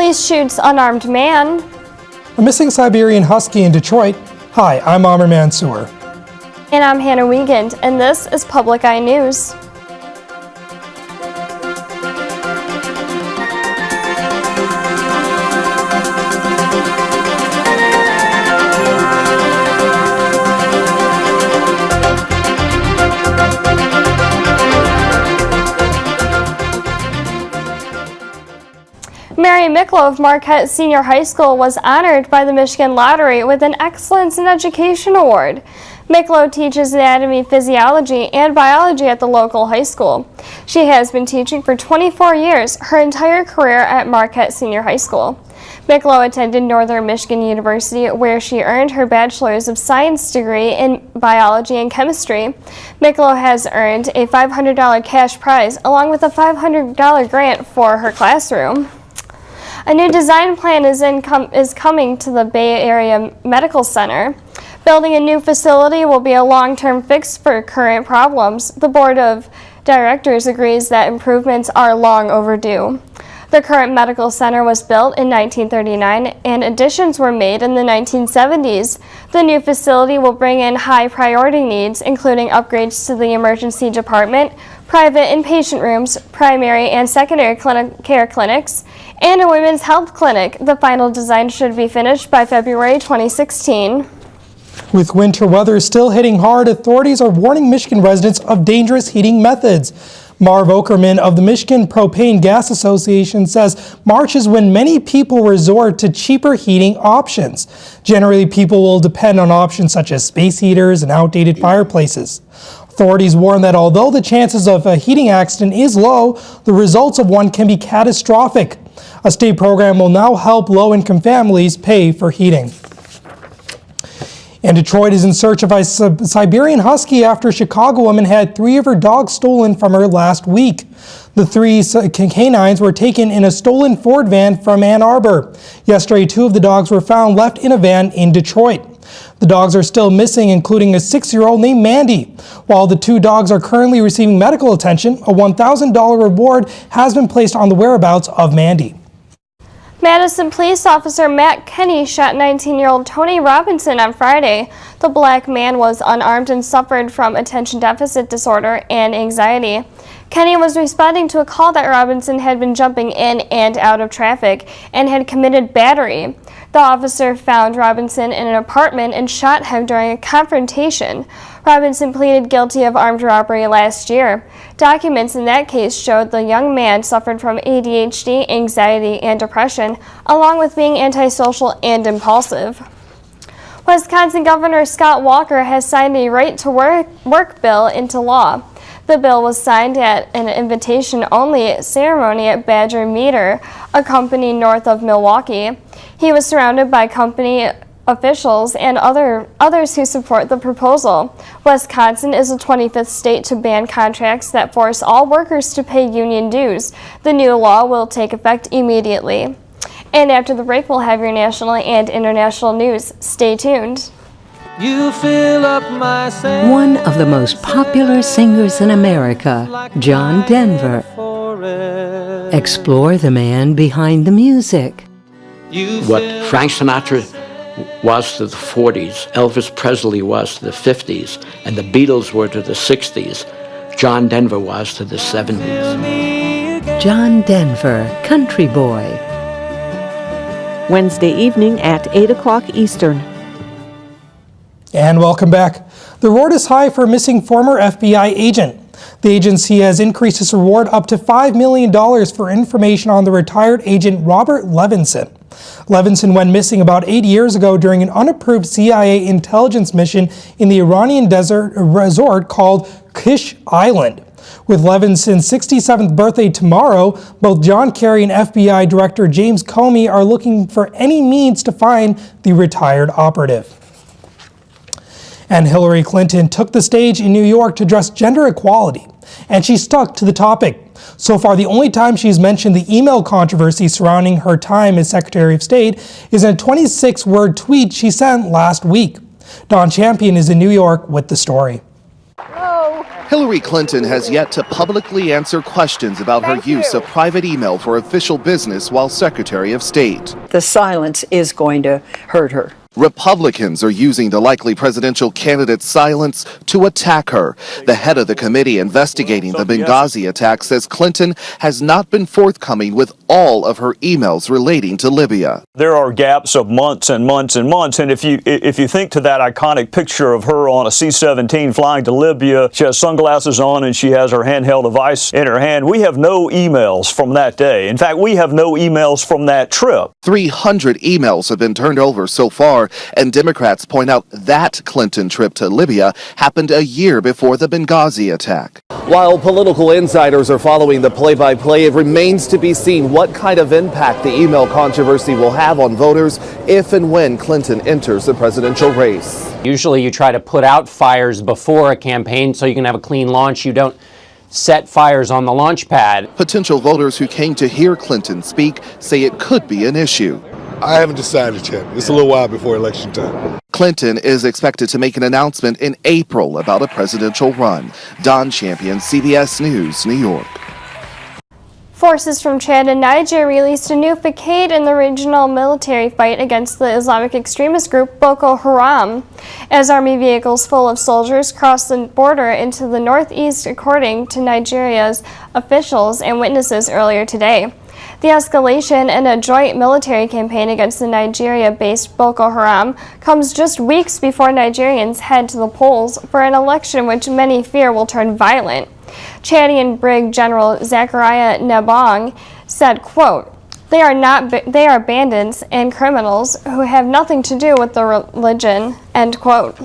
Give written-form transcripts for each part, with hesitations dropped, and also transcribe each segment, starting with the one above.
Police shoots unarmed man. A missing Siberian Husky in Detroit. Hi, I'm Amr Mansour. And I'm Hannah Wiegand, and this is Public Eye News. Mary Miklo of Marquette Senior High School was honored by the Michigan Lottery with an Excellence in Education Award. Miklo teaches anatomy, physiology, and biology at the local high school. She has been teaching for 24 years, her entire career at Marquette Senior High School. Miklo attended Northern Michigan University, where she earned her Bachelor's of Science degree in biology and chemistry. Miklo has earned a $500 cash prize along with a $500 grant for her classroom. A new design plan is coming to the Bay Area Medical Center. Building a new facility will be a long-term fix for current problems. The Board of Directors agrees that improvements are long overdue. The current medical center was built in 1939 and additions were made in the 1970s. The new facility will bring in high priority needs, including upgrades to the emergency department, private inpatient rooms, primary and secondary care clinics, and a women's health clinic. The final design should be finished by February 2016. With winter weather still hitting hard, authorities are warning Michigan residents of dangerous heating methods. Marv Okerman of the Michigan Propane Gas Association says March is when many people resort to cheaper heating options. Generally, people will depend on options such as space heaters and outdated fireplaces. Authorities warn that although the chances of a heating accident is low, the results of one can be catastrophic. A state program will now help low-income families pay for heating. And Detroit is in search of a Siberian Husky after a Chicago woman had 3 of her dogs stolen from her last week. The 3 canines were taken in a stolen Ford van from Ann Arbor. Yesterday, 2 of the dogs were found left in a van in Detroit. The dogs are still missing, including a 6-year-old named Mandy. While the 2 dogs are currently receiving medical attention, a $1,000 reward has been placed on the whereabouts of Mandy. Madison police officer Matt Kenny shot 19-year-old Tony Robinson on Friday. The black man was unarmed and suffered from attention deficit disorder and anxiety. Kenny was responding to a call that Robinson had been jumping in and out of traffic and had committed battery. The officer found Robinson in an apartment and shot him during a confrontation. Robinson pleaded guilty of armed robbery last year. Documents in that case showed the young man suffered from ADHD, anxiety, and depression, along with being antisocial and impulsive. Wisconsin Governor Scott Walker has signed a right-to-work bill into law. The bill was signed at an invitation-only ceremony at Badger Meter, a company north of Milwaukee. He was surrounded by company officials and others who support the proposal. Wisconsin is the 25th state to ban contracts that force all workers to pay union dues. The new law will take effect immediately. And after the break, we'll have your national and international news. Stay tuned. You fill up my One of the most popular singers in America, John Denver. Explore the man behind the music. What Frank Sinatra was to the 40s, Elvis Presley was to the 50s, and the Beatles were to the 60s, John Denver was to the 70s. John Denver, Country Boy. Wednesday evening at 8 o'clock Eastern. And welcome back. The reward is high for a missing former FBI agent. The agency has increased its reward up to $5 million for information on the retired agent Robert Levinson. Levinson went missing about 8 years ago during an unapproved CIA intelligence mission in the Iranian desert resort called Kish Island. With Levinson's 67th birthday tomorrow, both John Kerry and FBI Director James Comey are looking for any means to find the retired operative. And Hillary Clinton took the stage in New York to address gender equality, and she stuck to the topic. So far, the only time she's mentioned the email controversy surrounding her time as Secretary of State is in a 26-word tweet she sent last week. Don Champion is in New York with the story. Hello. Hillary Clinton has yet to publicly answer questions about her use of private email for official business while Secretary of State. The silence is going to hurt her. Republicans are using the likely presidential candidate's silence to attack her. The head of the committee investigating the Benghazi attack says Clinton has not been forthcoming with all of her emails relating to Libya. There are gaps of months and months and months, and if you think to that iconic picture of her on a C-17 flying to Libya, she has sunglasses on and she has her handheld device in her hand. We have no emails from that day. In fact, we have no emails from that trip. 300 emails have been turned over so far, and Democrats point out that Clinton trip to Libya happened a year before the Benghazi attack. While political insiders are following the play-by-play, it remains to be seen what kind of impact the email controversy will have on voters if and when Clinton enters the presidential race. Usually you try to put out fires before a campaign so you can have a clean launch. You don't set fires on the launch pad. Potential voters who came to hear Clinton speak say it could be an issue. I haven't decided yet. It's a little while before election time. Clinton is expected to make an announcement in April about a presidential run. Don Champion, CBS News, New York. Forces from Chad and Niger released a new facade in the regional military fight against the Islamic extremist group Boko Haram, as army vehicles full of soldiers crossed the border into the northeast, according to Nigeria's officials and witnesses earlier today. The escalation in a joint military campaign against the Nigeria-based Boko Haram comes just weeks before Nigerians head to the polls for an election which many fear will turn violent. Chadian Brig General Zachariah Nabong said, quote, they are bandits and criminals who have nothing to do with the religion, end quote.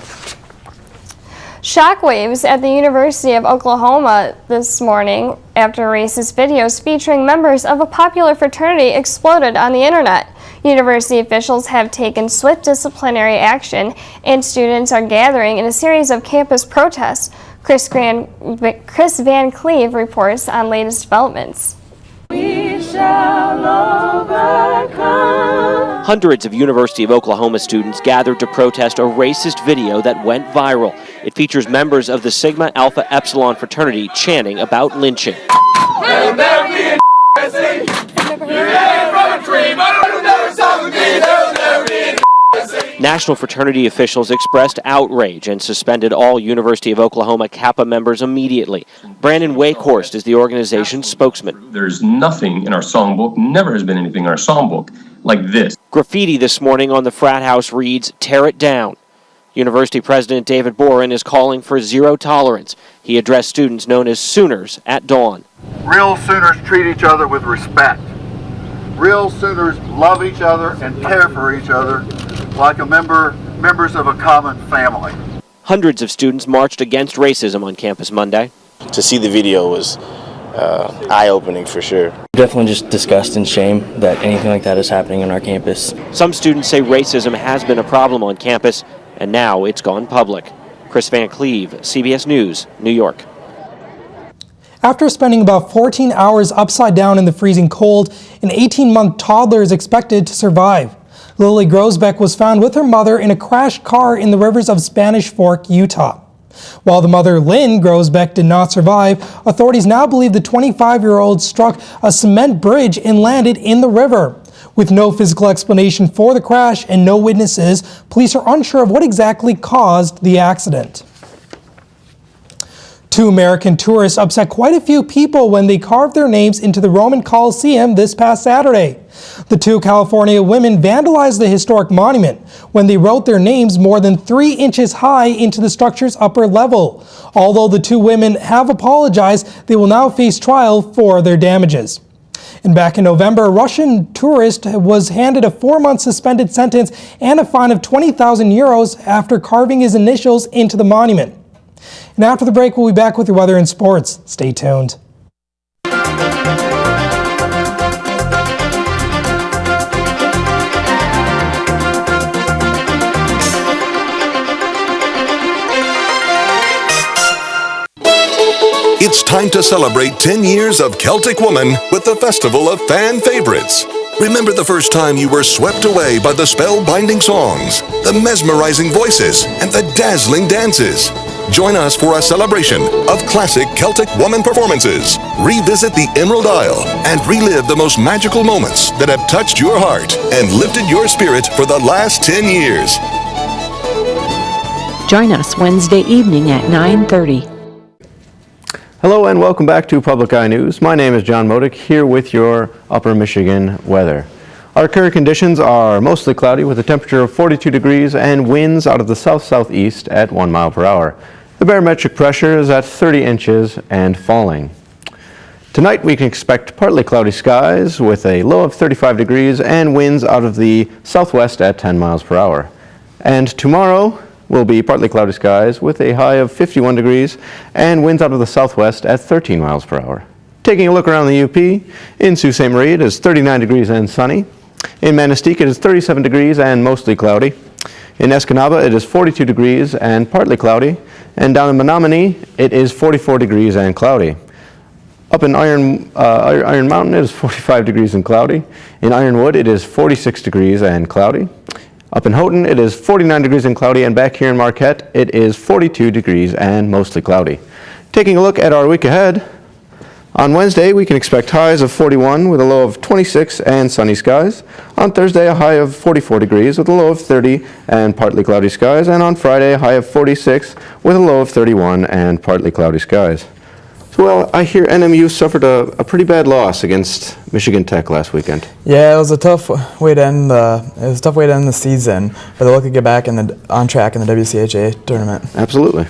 Shockwaves at the University of Oklahoma this morning after racist videos featuring members of a popular fraternity exploded on the internet. University officials have taken swift disciplinary action, and students are gathering in a series of campus protests. Chris Van Cleve reports on latest developments. We shall overcome. Hundreds of University of Oklahoma students gathered to protest a racist video that went viral. It features members of the Sigma Alpha Epsilon fraternity chanting about lynching. National fraternity officials expressed outrage and suspended all University of Oklahoma Kappa members immediately. Brandon Wakehorst is the organization's spokesman. There's nothing in our songbook, never has been anything in our songbook like this. Graffiti this morning on the frat house reads, "Tear it down." University President David Boren is calling for zero tolerance. He addressed students known as Sooners at dawn. Real Sooners treat each other with respect. Real Sooners love each other and care for each other like members of a common family. Hundreds of students marched against racism on campus Monday. To see the video was eye-opening for sure. Definitely just disgust and shame that anything like that is happening on our campus. Some students say racism has been a problem on campus, and now it's gone public. Chris Van Cleve, CBS News, New York. After spending about 14 hours upside down in the freezing cold, an 18-month toddler is expected to survive. Lily Grosbeck was found with her mother in a crashed car in the rivers of Spanish Fork, Utah. While the mother, Lynn Grosbeck, did not survive, authorities now believe the 25-year-old struck a cement bridge and landed in the river. With no physical explanation for the crash and no witnesses, police are unsure of what exactly caused the accident. Two American tourists upset quite a few people when they carved their names into the Roman Colosseum this past Saturday. The two California women vandalized the historic monument when they wrote their names more than 3 inches high into the structure's upper level. Although the two women have apologized, they will now face trial for their damages. And back in November, a Russian tourist was handed a 4-month suspended sentence and a fine of 20,000 euros after carving his initials into the monument. And after the break, we'll be back with your weather and sports. Stay tuned. It's time to celebrate 10 years of Celtic Woman with the Festival of Fan Favorites. Remember the first time you were swept away by the spellbinding songs, the mesmerizing voices, and the dazzling dances. Join us for a celebration of classic Celtic woman performances. Revisit the Emerald Isle and relive the most magical moments that have touched your heart and lifted your spirit for the last 10 years. Join us Wednesday evening at 9:30. Hello and welcome back to Public Eye News. My name is John Modick, here with your Upper Michigan weather. Our current conditions are mostly cloudy with a temperature of 42 degrees and winds out of the south-southeast at 1 mile per hour. The barometric pressure is at 30 inches and falling. Tonight we can expect partly cloudy skies with a low of 35 degrees and winds out of the southwest at 10 miles per hour. And tomorrow will be partly cloudy skies with a high of 51 degrees and winds out of the southwest at 13 miles per hour. Taking a look around the UP, in Sault Ste. Marie it is 39 degrees and sunny. In Manistee it is 37 degrees and mostly cloudy. In Escanaba it is 42 degrees and partly cloudy. And down in Menominee it is 44 degrees and cloudy. Up in Iron Mountain it is 45 degrees and cloudy. In Ironwood it is 46 degrees and cloudy. Up in Houghton, it is 49 degrees and cloudy, and back here in Marquette, it is 42 degrees and mostly cloudy. Taking a look at our week ahead, on Wednesday, we can expect highs of 41 with a low of 26 and sunny skies. On Thursday, a high of 44 degrees with a low of 30 and partly cloudy skies. And on Friday, a high of 46 with a low of 31 and partly cloudy skies. Well, I hear NMU suffered a pretty bad loss against Michigan Tech last weekend. Yeah, it was a tough way to end the season, but they're looking to get back on track in the WCHA tournament. Absolutely.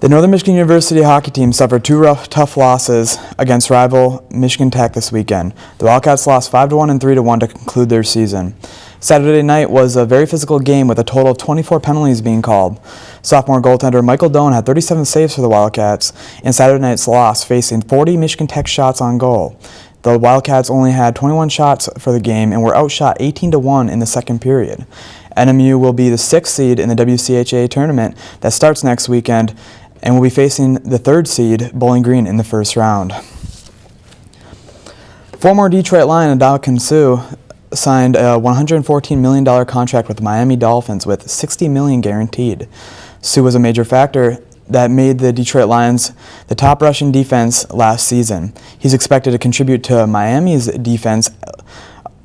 The Northern Michigan University hockey team suffered two tough losses against rival Michigan Tech this weekend. The Wildcats lost 5-1 and 3-1 to conclude their season. Saturday night was a very physical game with a total of 24 penalties being called. Sophomore goaltender Michael Doan had 37 saves for the Wildcats in Saturday night's loss, facing 40 Michigan Tech shots on goal. The Wildcats only had 21 shots for the game and were outshot 18-1 in the second period. NMU will be the 6th seed in the WCHA tournament that starts next weekend and will be facing the 3rd seed, Bowling Green, in the first round. Former Detroit Lion Ndamukong Suh signed a $114 million contract with the Miami Dolphins with $60 million guaranteed. Suh was a major factor that made the Detroit Lions the top rushing defense last season. He's expected to contribute to Miami's defense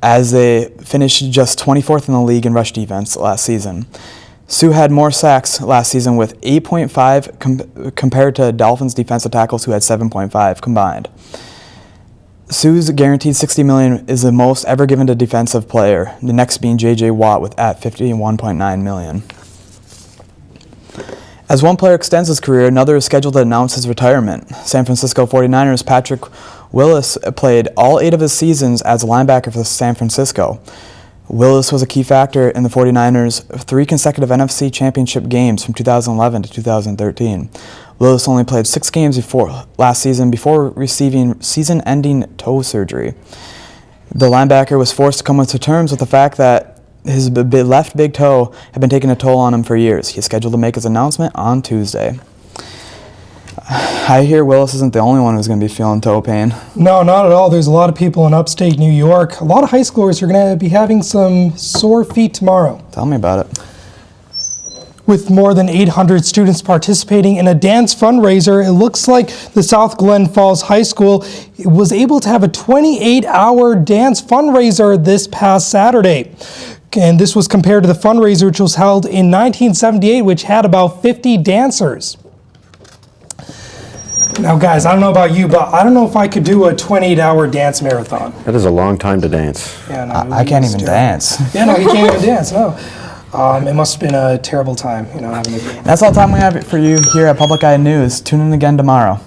as they finished just 24th in the league in rush defense last season. Suh had more sacks last season with 8.5 compared to Dolphins defensive tackles who had 7.5 combined. Suh's guaranteed $60 million is the most ever given to a defensive player, the next being J.J. Watt at $51.9 million. As one player extends his career, another is scheduled to announce his retirement. San Francisco 49ers Patrick Willis played all 8 of his seasons as a linebacker for San Francisco. Willis was a key factor in the 49ers' 3 consecutive NFC Championship games from 2011 to 2013. Willis only played 6 games last season before receiving season-ending toe surgery. The linebacker was forced to come to terms with the fact that his left big toe had been taking a toll on him for years. He's scheduled to make his announcement on Tuesday. I hear Willis isn't the only one who's going to be feeling toe pain. No, not at all. There's a lot of people in upstate New York. A lot of high schoolers are going to be having some sore feet tomorrow. Tell me about it. With more than 800 students participating in a dance fundraiser, it looks like the South Glen Falls High School was able to have a 28-hour dance fundraiser this past Saturday. And this was compared to the fundraiser which was held in 1978, which had about 50 dancers. Now, guys, I don't know about you, but I don't know if I could do a 28-hour dance marathon. That is a long time to dance. Yeah, no, I can't even dance. Yeah, no, you can't even dance, no. It must have been a terrible time, having a... That's all the time we have for you here at Public Eye News. Tune in again tomorrow.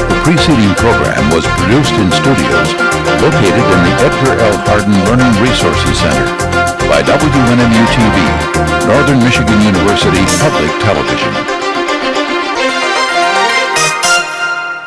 The preceding program was produced in studios located in the Edgar L. Hardin Learning Resources Center by WNMU-TV, Northern Michigan University Public Television.